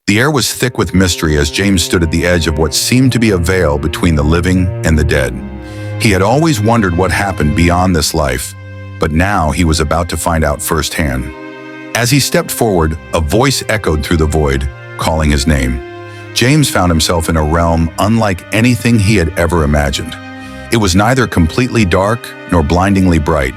The air was thick with mystery as James stood at the edge of what seemed to be a veil between the living and the dead. He had always wondered what happened beyond this life, but now he was about to find out firsthand. As he stepped forward, a voice echoed through the void, calling his name. James found himself in a realm unlike anything he had ever imagined. It was neither completely dark nor blindingly bright.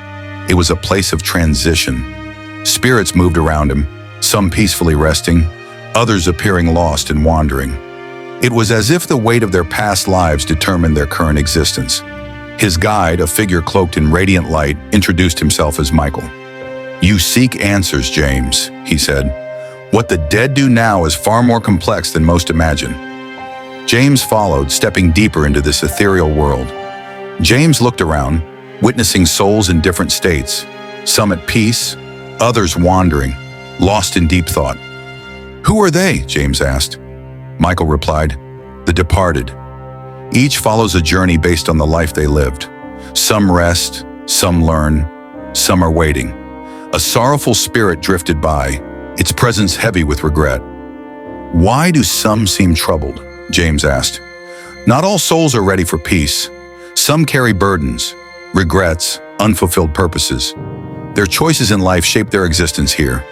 It was a place of transition. Spirits moved around him, some peacefully resting, others appearing lost and wandering. It was as if the weight of their past lives determined their current existence. His guide, a figure cloaked in radiant light, introduced himself as Michael. "You seek answers, James," he said. "What the dead do now is far more complex than most imagine." James followed, stepping deeper into this ethereal world. James looked around, witnessing souls in different states, some at peace, others wandering, lost in deep thought. "Who are they?" James asked. Michael replied, "The departed. Each follows a journey based on the life they lived. Some rest, some learn, some are waiting." A sorrowful spirit drifted by, its presence heavy with regret. "Why do some seem troubled?" James asked. "Not all souls are ready for peace. Some carry burdens, regrets, unfulfilled purposes. Their choices in life shape their existence here."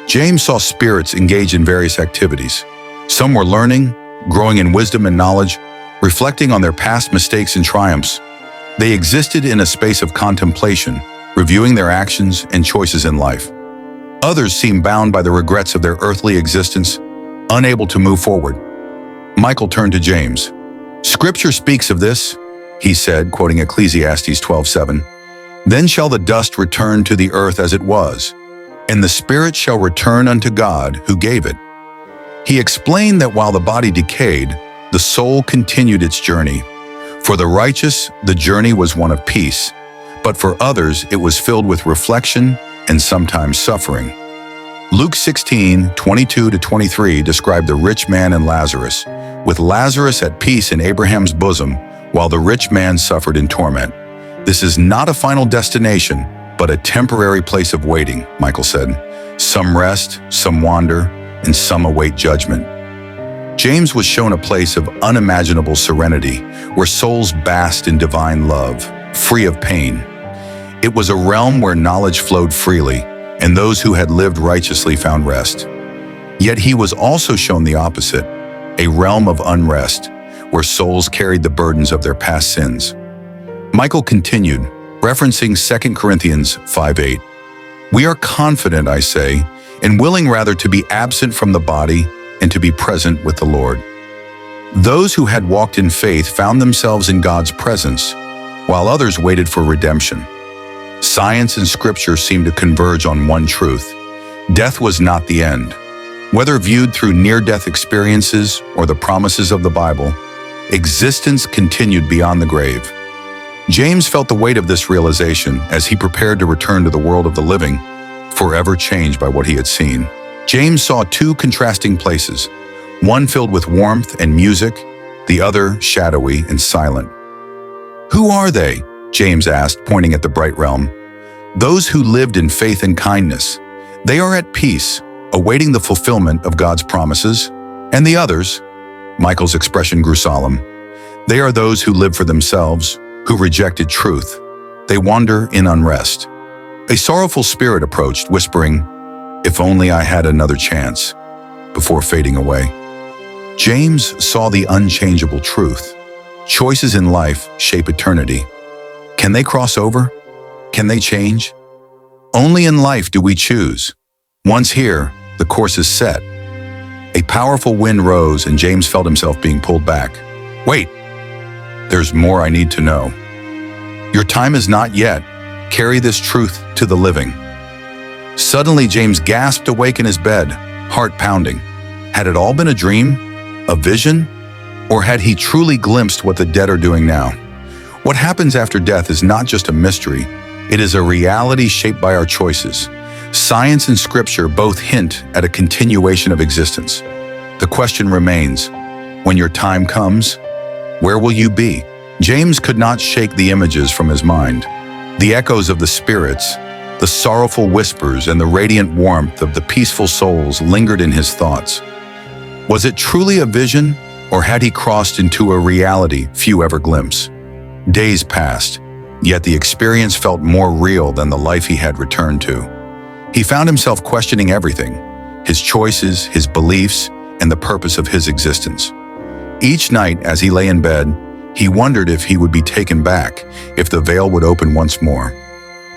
James saw spirits engage in various activities. Some were learning, growing in wisdom and knowledge, reflecting on their past mistakes and triumphs. They existed in a space of contemplation, reviewing their actions and choices in life. Others seemed bound by the regrets of their earthly existence, unable to move forward. Michael turned to James. "Scripture speaks of this," he said, quoting Ecclesiastes 12:7. "Then shall the dust return to the earth as it was, and the spirit shall return unto God who gave it." He explained that while the body decayed, the soul continued its journey. For the righteous, the journey was one of peace, but for others it was filled with reflection and sometimes suffering. Luke 16:22-23 described the rich man and Lazarus, with Lazarus at peace in Abraham's bosom, while the rich man suffered in torment. "This is not a final destination, but a temporary place of waiting," Michael said. "Some rest, some wander, and some await judgment." James was shown a place of unimaginable serenity, where souls basked in divine love, free of pain. It was a realm where knowledge flowed freely, and those who had lived righteously found rest. Yet he was also shown the opposite, a realm of unrest, where souls carried the burdens of their past sins. Michael continued, referencing 2 Corinthians 5:8. "We are confident, I say, and willing rather to be absent from the body and to be present with the Lord." Those who had walked in faith found themselves in God's presence, while others waited for redemption. Science and Scripture seemed to converge on one truth: death was not the end. Whether viewed through near-death experiences or the promises of the Bible, existence continued beyond the grave. James felt the weight of this realization as he prepared to return to the world of the living, forever changed by what he had seen. James saw two contrasting places, one filled with warmth and music, the other shadowy and silent. "Who are they?" James asked, pointing at the bright realm. "Those who lived in faith and kindness. They are at peace, awaiting the fulfillment of God's promises. And the others," Michael's expression grew solemn, "they are those who live for themselves, who rejected truth. They wander in unrest." A sorrowful spirit approached, whispering, "If only I had another chance," before fading away. James saw the unchangeable truth. Choices in life shape eternity. Can they cross over? Can they change? Only in life do we choose. Once here, the course is set. A powerful wind rose and James felt himself being pulled back. "Wait, there's more I need to know. Your time is not yet. Carry this truth to the living." Suddenly, James gasped awake in his bed, heart pounding. Had it all been a dream? A vision? Or had he truly glimpsed what the dead are doing now? What happens after death is not just a mystery. It is a reality shaped by our choices. Science and Scripture both hint at a continuation of existence. The question remains, when your time comes, where will you be? James could not shake the images from his mind. The echoes of the spirits, the sorrowful whispers, and the radiant warmth of the peaceful souls lingered in his thoughts. Was it truly a vision, or had he crossed into a reality few ever glimpse? Days passed, yet the experience felt more real than the life he had returned to. He found himself questioning everything, his choices, his beliefs, and the purpose of his existence. Each night, as he lay in bed, he wondered if he would be taken back, if the veil would open once more.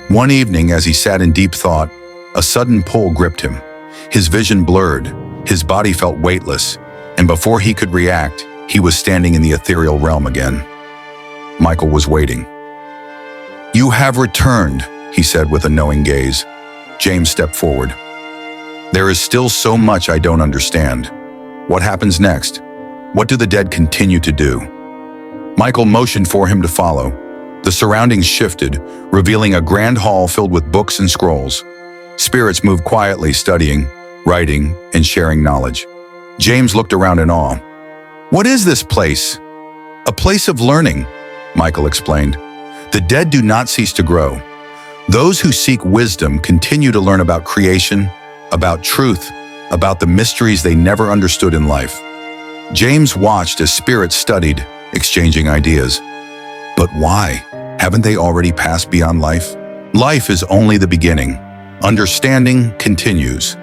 One evening, as he sat in deep thought, a sudden pull gripped him. His vision blurred, his body felt weightless, and before he could react, he was standing in the ethereal realm again. Michael was waiting. "You have returned," he said with a knowing gaze. James stepped forward. "There is still so much I don't understand. What happens next? What do the dead continue to do?" Michael motioned for him to follow. The surroundings shifted, revealing a grand hall filled with books and scrolls. Spirits moved quietly, studying, writing, and sharing knowledge. James looked around in awe. "What is this place?" "A place of learning," Michael explained. "The dead do not cease to grow. Those who seek wisdom continue to learn about creation, about truth, about the mysteries they never understood in life." James watched as spirits studied, exchanging ideas. But why? Haven't they already passed beyond life? Life is only the beginning. Understanding continues.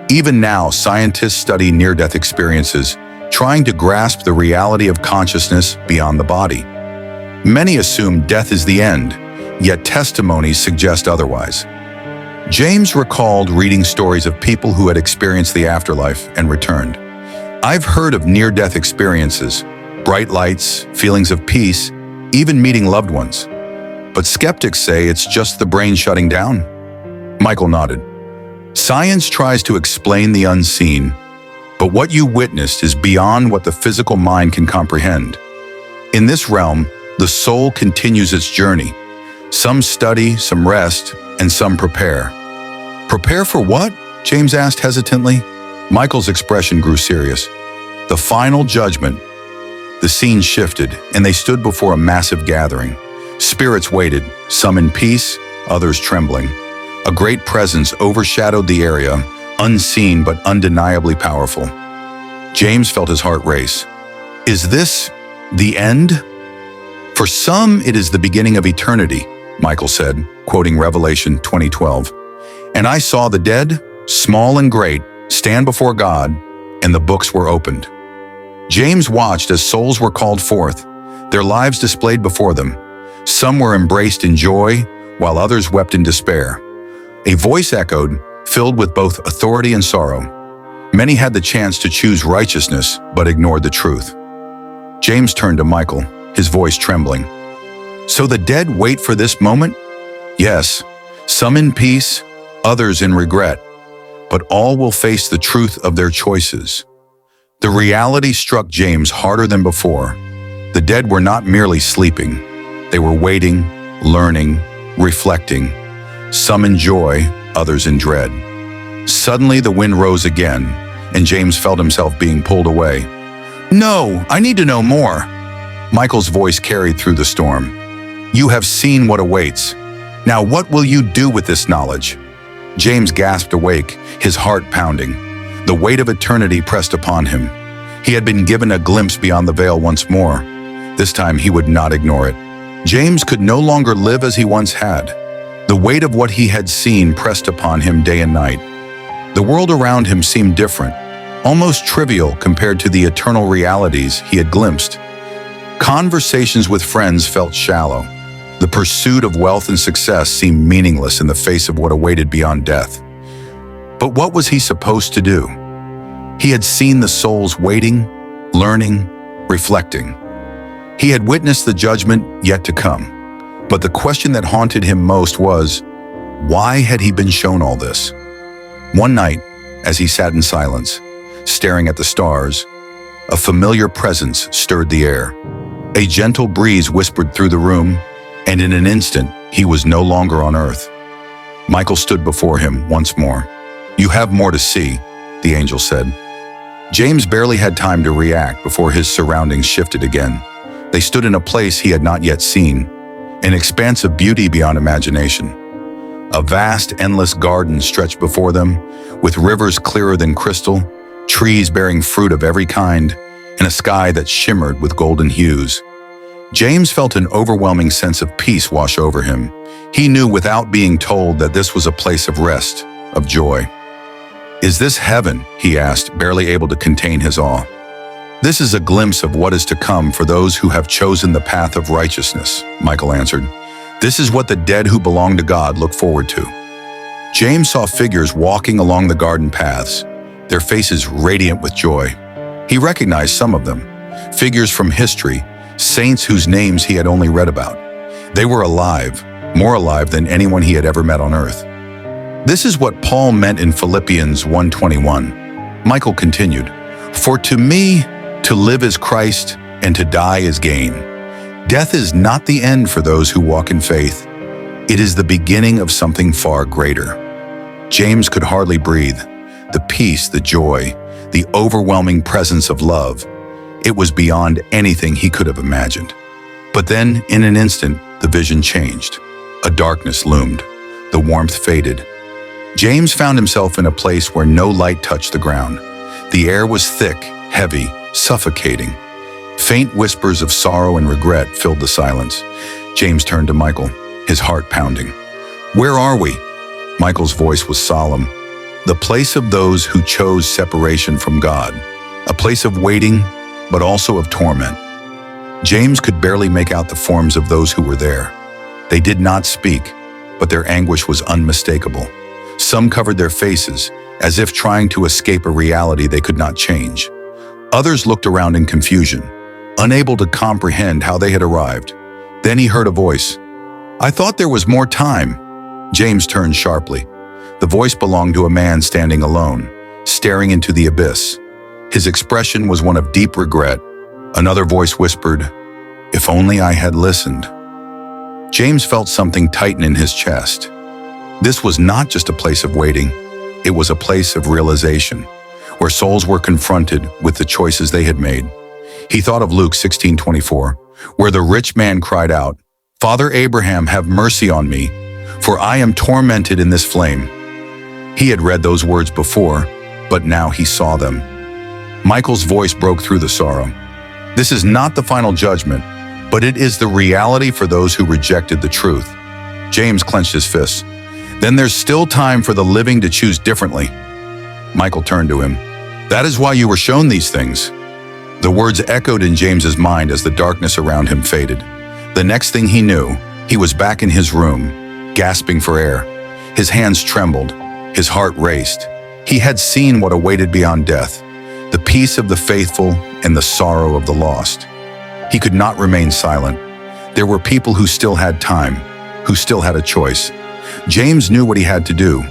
Even now, scientists study near-death experiences, trying to grasp the reality of consciousness beyond the body. Many assume death is the end, yet testimonies suggest otherwise. James recalled reading stories of people who had experienced the afterlife and returned. "I've heard of near-death experiences, bright lights, feelings of peace, even meeting loved ones. But skeptics say it's just the brain shutting down." Michael nodded. "Science tries to explain the unseen, but what you witnessed is beyond what the physical mind can comprehend. In this realm, the soul continues its journey. Some study, some rest, and some prepare." "Prepare for what?" James asked hesitantly. Michael's expression grew serious. "The final judgment." The scene shifted, and they stood before a massive gathering. Spirits waited, some in peace, others trembling. A great presence overshadowed the area, unseen but undeniably powerful. James felt his heart race. "Is this the end?" "For some, it is the beginning of eternity," Michael said, quoting Revelation 20:12. "And I saw the dead, small and great, stand before God, and the books were opened." James watched as souls were called forth, their lives displayed before them. Some were embraced in joy, while others wept in despair. A voice echoed, filled with both authority and sorrow. Many had the chance to choose righteousness, but ignored the truth. James turned to Michael, his voice trembling. "So the dead wait for this moment?" "Yes, some in peace, others in regret, but all will face the truth of their choices." The reality struck James harder than before. The dead were not merely sleeping. They were waiting, learning, reflecting, some in joy, others in dread. Suddenly the wind rose again, and James felt himself being pulled away. "No, I need to know more." Michael's voice carried through the storm. "You have seen what awaits. Now what will you do with this knowledge?" James gasped awake, his heart pounding. The weight of eternity pressed upon him. He had been given a glimpse beyond the veil once more. This time he would not ignore it. James could no longer live as he once had. The weight of what he had seen pressed upon him day and night. The world around him seemed different, almost trivial compared to the eternal realities he had glimpsed. Conversations with friends felt shallow. The pursuit of wealth and success seemed meaningless in the face of what awaited beyond death. But what was he supposed to do? He had seen the souls waiting, learning, reflecting. He had witnessed the judgment yet to come. But the question that haunted him most was, why had he been shown all this? One night, as he sat in silence, staring at the stars, a familiar presence stirred the air. A gentle breeze whispered through the room, and in an instant, he was no longer on earth. Michael stood before him once more. "You have more to see," the angel said. James barely had time to react before his surroundings shifted again. They stood in a place he had not yet seen, an expanse of beauty beyond imagination. A vast, endless garden stretched before them, with rivers clearer than crystal, trees bearing fruit of every kind, and a sky that shimmered with golden hues. James felt an overwhelming sense of peace wash over him. He knew without being told that this was a place of rest, of joy. "Is this heaven?" he asked, barely able to contain his awe. "This is a glimpse of what is to come for those who have chosen the path of righteousness," Michael answered. "This is what the dead who belong to God look forward to." James saw figures walking along the garden paths, their faces radiant with joy. He recognized some of them, figures from history, saints whose names he had only read about. They were alive, more alive than anyone he had ever met on earth. This is what Paul meant in Philippians 1:21. Michael continued, "For to me, to live is Christ, and to die is gain. Death is not the end for those who walk in faith. It is the beginning of something far greater." James could hardly breathe. The peace, the joy, the overwhelming presence of love. It was beyond anything he could have imagined. But then, in an instant, the vision changed. A darkness loomed. The warmth faded. James found himself in a place where no light touched the ground. The air was thick, heavy, suffocating. Faint whispers of sorrow and regret filled the silence. James turned to Michael, his heart pounding. "Where are we?" Michael's voice was solemn. "The place of those who chose separation from God. A place of waiting, but also of torment." James could barely make out the forms of those who were there. They did not speak, but their anguish was unmistakable. Some covered their faces, as if trying to escape a reality they could not change. Others looked around in confusion, unable to comprehend how they had arrived. Then he heard a voice. "I thought there was more time." James turned sharply. The voice belonged to a man standing alone, staring into the abyss. His expression was one of deep regret. Another voice whispered, "If only I had listened." James felt something tighten in his chest. This was not just a place of waiting. It was a place of realization, where souls were confronted with the choices they had made. He thought of Luke 16:24, where the rich man cried out, "Father Abraham, have mercy on me, for I am tormented in this flame." He had read those words before, but now he saw them. Michael's voice broke through the sorrow. "This is not the final judgment, but it is the reality for those who rejected the truth." James clenched his fists. "Then there's still time for the living to choose differently." Michael turned to him. "That is why you were shown these things." The words echoed in James's mind as the darkness around him faded. The next thing he knew, he was back in his room, gasping for air. His hands trembled. His heart raced. He had seen what awaited beyond death, the peace of the faithful and the sorrow of the lost. He could not remain silent. There were people who still had time, who still had a choice. James knew what he had to do.